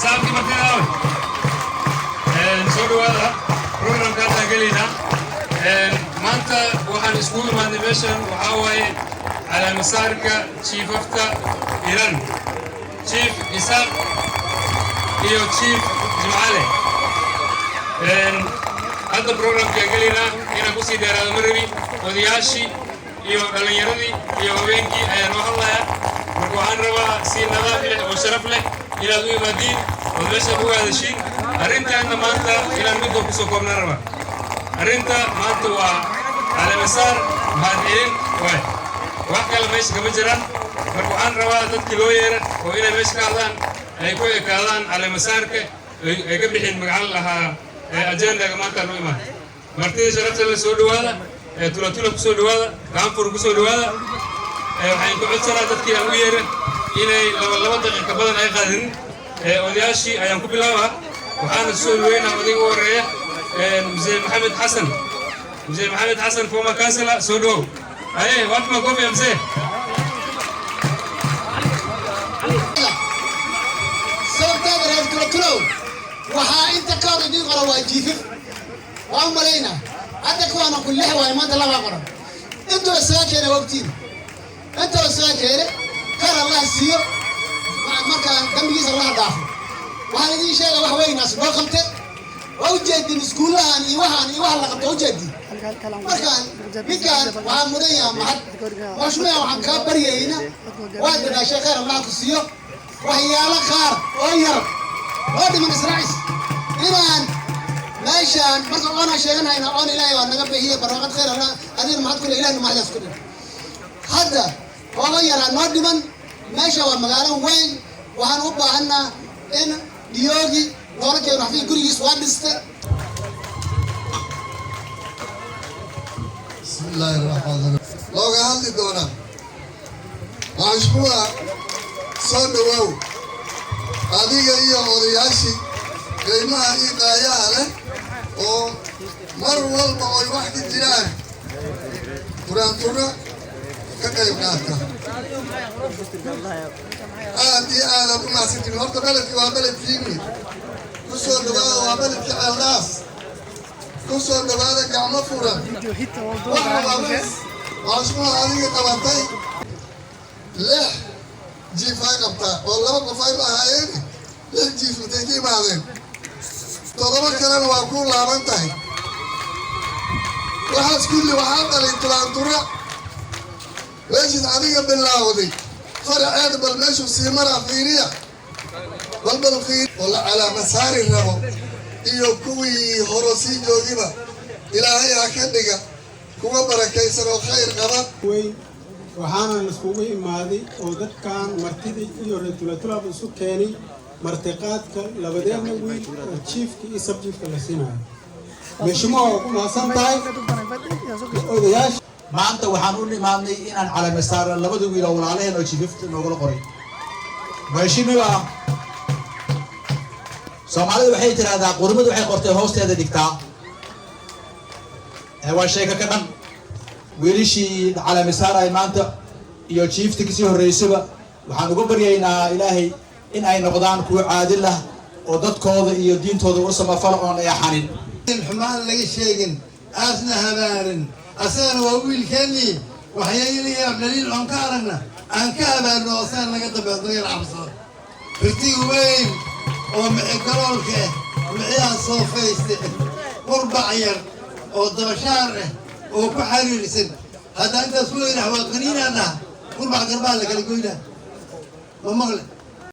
سامك مكان سوري هذا program كان قلينا ما أنت وحن سكول ما نمشن وحاوي على مسارك شيف أفتا إيران شيف إسحاق iyo chief Jumale hadda programka galina inaan ku sii dheeraado marri odayaashii iyo dhalinyaradii iyo haweenkii ayaan u hadlayaa marka waxaan rabaa si nadaam leh oo sharaf leh inaad u imaadiin oo meesha ugu hadashiin arrintaana maanta inaan mid ku soo koobnaan rabaa arrinta maanta waa calaamasaar mahadcelin waay wax kale meesha kama jiraan marka waxaan rabaa dadkii loo yeeran oo inay meesha ka hadlaan ay ku ekaadaan calaamasaarka ay ka bixin magacan lahaa ajendaga maanta noo imaan martida sharafta la soo dhawaada tulatula ku soo dhawaada gaanfur ku soo dhawaada waxaan ku codsanaa dadkii aan u yeeran inay laba daqiiqo badan ay qaadin odayaashii ayaan ku bilaabaa waxaana soo dhaweynaa odayga u horeeya mzee maxamed xasan former councilor soo dhawow aye waad ma kofi mzee waxaa inta ka hor idin qora waa jiifif waa u malaynaa hadda kuwaana ku lix waayo maanta laba qoran intuu isaga keena waqtiin intuu isaga keena kar allah siiyo marka dambigiisa allah dhaafo waxaan idin sheegay wax weynaas noo qabte waa ujeedin iskuulahan iyo waxa la qabto ujeedin markaan ninkaan waxaa mudan yaha mahad mashruuca waxaan kaa baryayna waa dadaashay khayr allah ku siiyo waxyaalo qaar oo yar وادي من إسرائيل إيران ماشان بس أنا شيئا هنا أنا إلهي وأنا قبل هي برغت خير أنا أدير ما تقول إلهي ما حدا يسكت هذا وغير الوادي من ماشى والمقالة وين وهنوبة عنا إن ديوغي ورك يروح في كل يسواد است بسم الله الرحمن الرحيم لو قال لي دونا مشكورة صدقوا adiga iyo odayaashii qiimaha iyo qaayaha leh oo mar walba ay wax ka jiraan turaantura ka qayb qaata aad iyo aad u mahadsantiin horta beledkii waa beledkiini ku soo dhawaada waa beledkii ceeldaas ku soo dhawaada gacmo furan maashmuha adiga qabatay lix jiif ay qabtaa oo laba qof ay lahaayeen lix jiif intay ka imaadeen todoba kalena waa ku laaban tahay waxaas kulli waxaa dhalay tulaantura meeshiis adiga bilaawday faraceeda bal meeshuu sii maraa fiiriya balbal fiir oo la calaama saari rabo iyo kuwii horo sii joogiba ilaahay ha ka dhiga kuwa barakaysan oo khayr qaba waxaana iskugu imaaday oo dadkan martidii iyo reetulatulaba isu keenay martiqaadka labadeena wiil oo chiefka iyo subchiefka la siinayo meeshuma ku maasan tahay odayaasha maanta waxaan u imaadnay inaan calaamasaar labada wiil oo walaalaheen oo chiefta noogala qoray meeshima Soomaalidu waxay tiraahdaa qurmadu waxay qortay hoosteeda dhigtaa waa sheeka ka dhan wiilishii calaamasaar ay maanta iyo chiefta kasii horeysaba waxaan uga baryaynaa ilaahay in ay noqdaan kuwa caadil ah oo dadkooda iyo diintooda u samafala oon ay xanin xumaan laga sheegin aasna habaarin asagana waa wiilkeennii waxyaalayaa daliil oon ka aragna aan ka habaarno asaan laga dabeedo yar cabsado firtiga weyn oo galoolka ah mixiyaa soo fayste qurbac yar oo dabashaar ah oo ku xariirsan hadda intaas ku leeyahay waa qaniinana qurbac garbaa la kala goynaa ma maqle